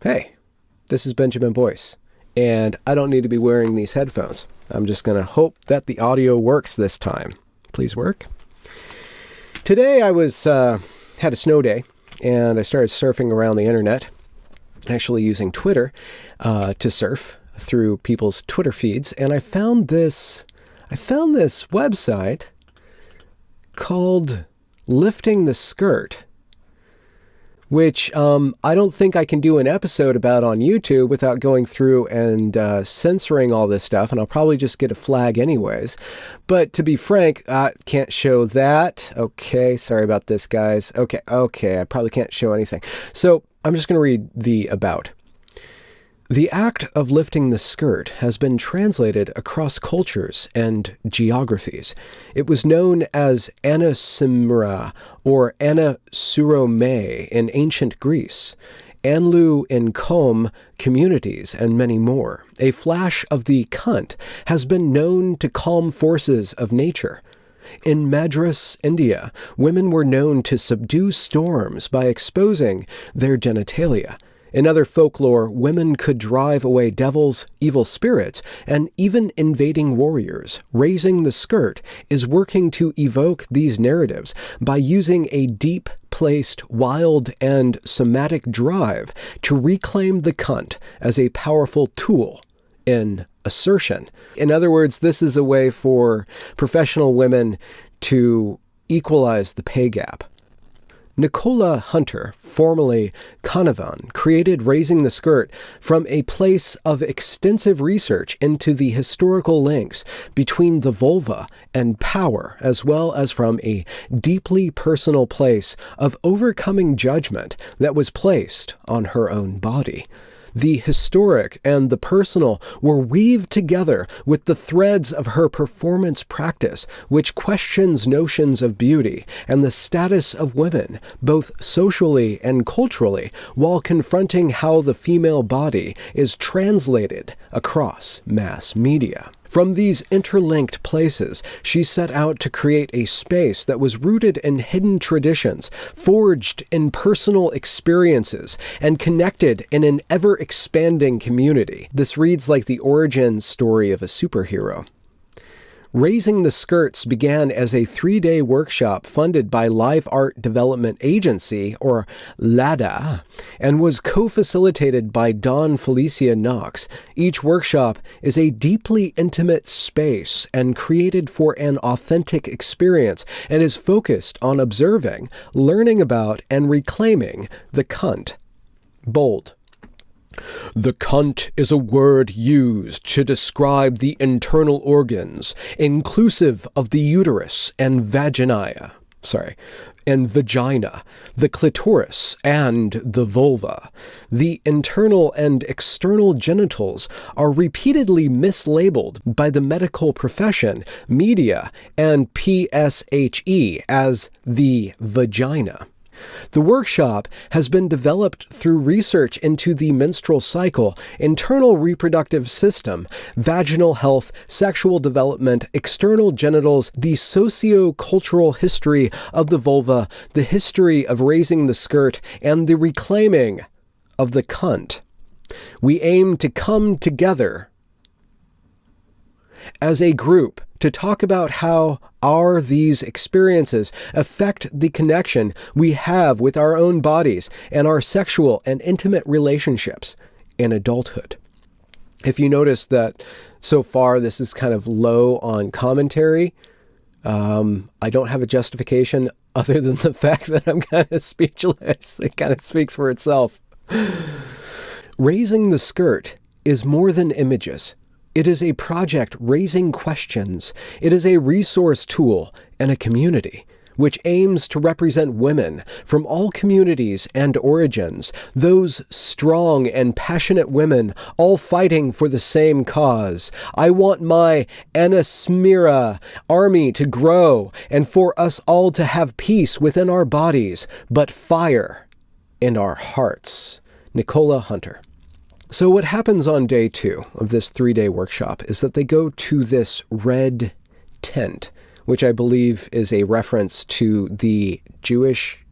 Hey, this is Benjamin Boyce, and I don't need to be wearing these headphones. I'm just going to hope that the audio works this time. Please work. Today I had a snow day, and I started surfing around the internet, actually using Twitter to surf through people's Twitter feeds, and I found this website called Lifting the Skirt, which I don't think I can do an episode about on YouTube without going through and censoring all this stuff, and I'll probably just get a flag anyways. But to be frank, can't show that. Okay, sorry about this, guys. Okay, I probably can't show anything. So I'm just going to read the about. The act of lifting the skirt has been translated across cultures and geographies. It was known as anasimra or anasurome in ancient Greece, anlu in Kom communities, and many more. A flash of the cunt has been known to calm forces of nature. In Madras, India, women were known to subdue storms by exposing their genitalia. In other folklore, women could drive away devils, evil spirits, and even invading warriors. Raising the skirt is working to evoke these narratives by using a deep-placed, wild, and somatic drive to reclaim the cunt as a powerful tool in assertion. In other words, this is a way for professional women to equalize the pay gap. Nicola Hunter, formerly Canavan, created Raising the Skirt from a place of extensive research into the historical links between the vulva and power, as well as from a deeply personal place of overcoming judgment that was placed on her own body. The historic and the personal were weaved together with the threads of her performance practice, which questions notions of beauty and the status of women, both socially and culturally, while confronting how the female body is translated across mass media. From these interlinked places, she set out to create a space that was rooted in hidden traditions, forged in personal experiences, and connected in an ever-expanding community. This reads like the origin story of a superhero. Raising the Skirts began as a 3-day workshop funded by Live Art Development Agency, or LADA, and was co-facilitated by Dawn Felicia Knox. Each workshop is a deeply intimate space and created for an authentic experience and is focused on observing, learning about, and reclaiming the cunt. Bold. The cunt is a word used to describe the internal organs, inclusive of the uterus and vagina, the clitoris, and the vulva. The internal and external genitals are repeatedly mislabeled by the medical profession, media, and PSHE as the vagina. The workshop has been developed through research into the menstrual cycle, internal reproductive system, vaginal health, sexual development, external genitals, the socio-cultural history of the vulva, the history of raising the skirt, and the reclaiming of the cunt. We aim to come together as a group to talk about how these experiences affect the connection we have with our own bodies and our sexual and intimate relationships in adulthood. If you notice that so far this is kind of low on commentary, I don't have a justification other than the fact that I'm kind of speechless. It kind of speaks for itself. Raising the Skirt is more than images. It is a project raising questions. It is a resource tool and a community which aims to represent women from all communities and origins, those strong and passionate women all fighting for the same cause. I want my Anasmira army to grow and for us all to have peace within our bodies, but fire in our hearts. Nicola Hunter. So what happens on day 2 of this 3-day workshop is that they go to this red tent, which I believe is a reference to the Jewish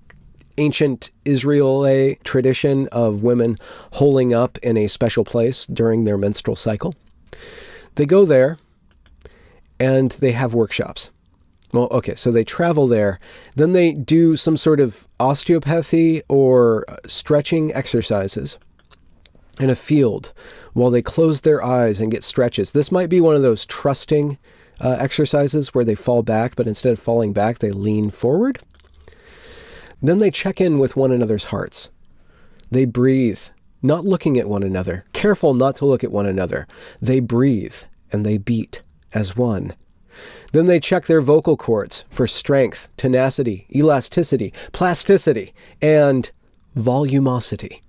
ancient Israelite tradition of women holing up in a special place during their menstrual cycle. They go there and they have workshops. Well, okay, so they travel there. Then they do some sort of osteopathy or stretching exercises in a field while they close their eyes and get stretches. This might be one of those trusting exercises where they fall back, but instead of falling back, they lean forward. Then they check in with one another's hearts. They breathe, not looking at one another, careful not to look at one another. They breathe and they beat as one. Then they check their vocal cords for strength, tenacity, elasticity, plasticity, and volumosity.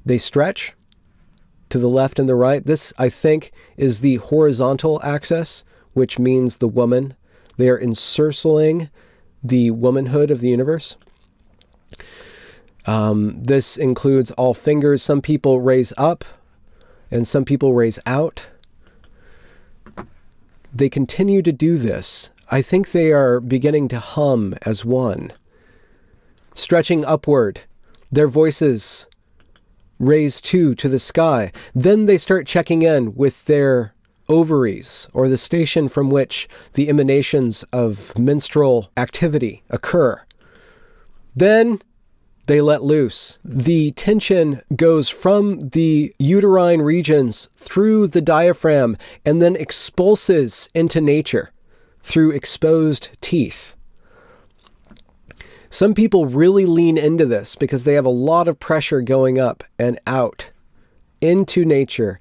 They stretch to the left and the right. This, I think, is the horizontal axis, which means the woman. They are encircling the womanhood of the universe. This includes all fingers. Some people raise up and some people raise out. They continue to do this. I think they are beginning to hum as one. Stretching upward, their voices raise to the sky. Then they start checking in with their ovaries, or the station from which the emanations of menstrual activity occur. Then they let loose. The tension goes from the uterine regions through the diaphragm and then expulses into nature through exposed teeth. Some people really lean into this because they have a lot of pressure going up and out into nature.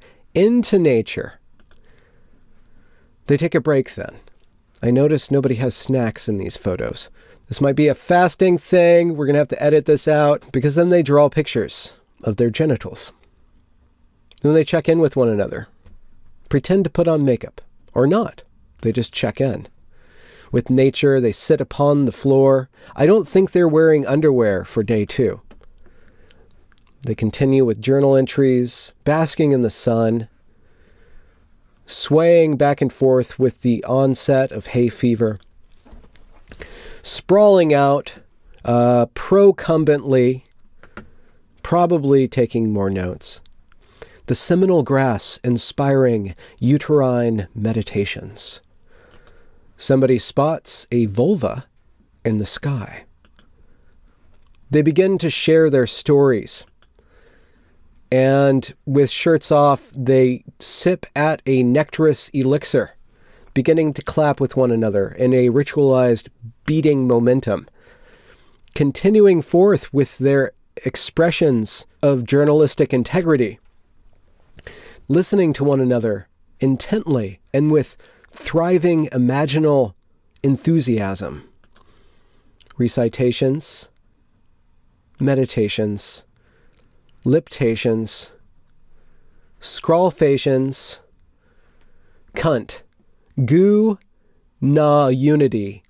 They take a break then. I notice nobody has snacks in these photos. This might be a fasting thing. We're going to have to edit this out because then they draw pictures of their genitals. Then they check in with one another. Pretend to put on makeup or not. They just check in. With nature, they sit upon the floor. I don't think they're wearing underwear for day 2. They continue with journal entries, basking in the sun, swaying back and forth with the onset of hay fever, sprawling out, procumbently, probably taking more notes. The seminal grass inspiring uterine meditations. Somebody spots a vulva in the sky. They begin to share their stories. And with shirts off, they sip at a nectarous elixir, beginning to clap with one another in a ritualized beating momentum, continuing forth with their expressions of journalistic integrity, listening to one another intently and with thriving imaginal enthusiasm. Recitations, meditations, liptations, scrawlfations, cunt, goo, na unity,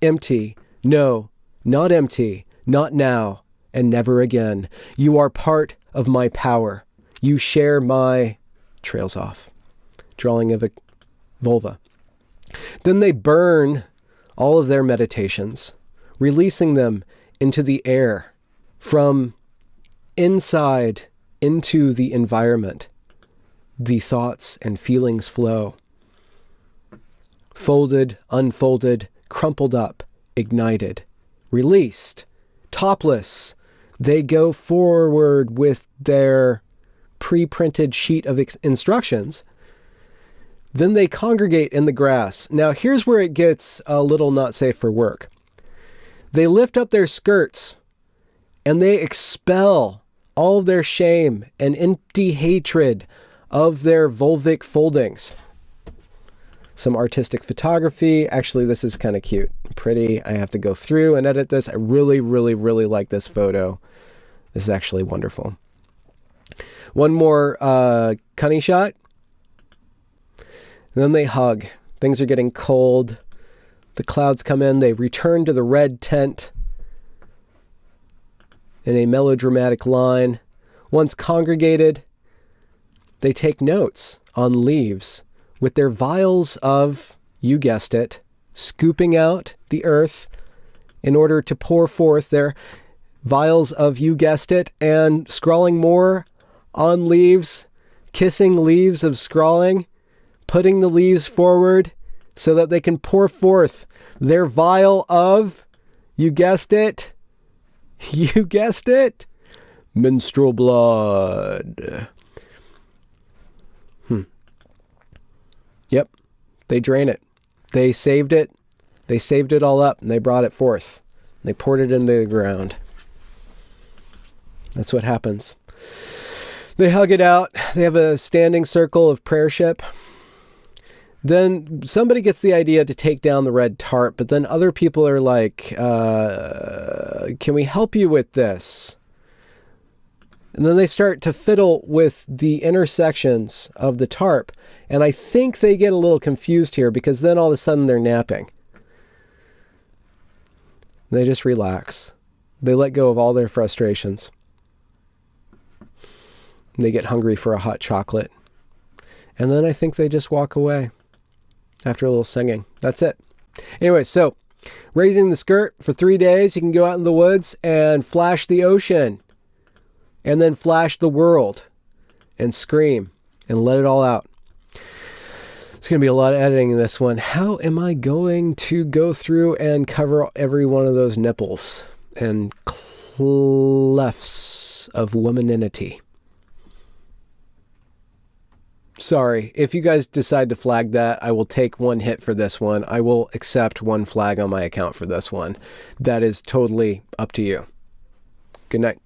empty, no, not empty, not now, and never again. You are part of my power. You share my... Trails off. Drawing of a vulva. Then they burn all of their meditations, releasing them into the air from inside into the environment. The thoughts and feelings flow. Folded, unfolded, crumpled up, ignited, released, topless. They go forward with their pre-printed sheet of instructions. Then they congregate in the grass. Now here's where it gets a little not safe for work. They lift up their skirts and they expel all of their shame and empty hatred of their vulvic foldings. Some artistic photography. Actually, this is kind of cute. Pretty. I have to go through and edit this. I really, really, really like this photo. This is actually wonderful. One more cunny shot. And then they hug. Things are getting cold. The clouds come in. They return to the red tent in a melodramatic line. Once congregated, they take notes on leaves with their vials of, you guessed it, scooping out the earth in order to pour forth their vials of, you guessed it, and scrawling more on leaves, kissing leaves of scrawling, putting the leaves forward so that they can pour forth their vial of, you guessed it, menstrual blood. Yep, they drain it. They saved it. They saved it all up, and they brought it forth. They poured it into the ground. That's what happens. They hug it out. They have a standing circle of prayership. Then somebody gets the idea to take down the red tarp, but then other people are like, can we help you with this? And then they start to fiddle with the intersections of the tarp. And I think they get a little confused here because then all of a sudden they're napping. They just relax. They let go of all their frustrations. They get hungry for a hot chocolate. And then I think they just walk away after a little singing. That's it. Anyway, so raising the skirt for 3 days. You can go out in the woods and flash the ocean. And then flash the world. And scream. And let it all out. It's going to be a lot of editing in this one. How am I going to go through and cover every one of those nipples and clefts of womaninity? Sorry, if you guys decide to flag that, I will take one hit for this one. I will accept one flag on my account for this one. That is totally up to you. Good night.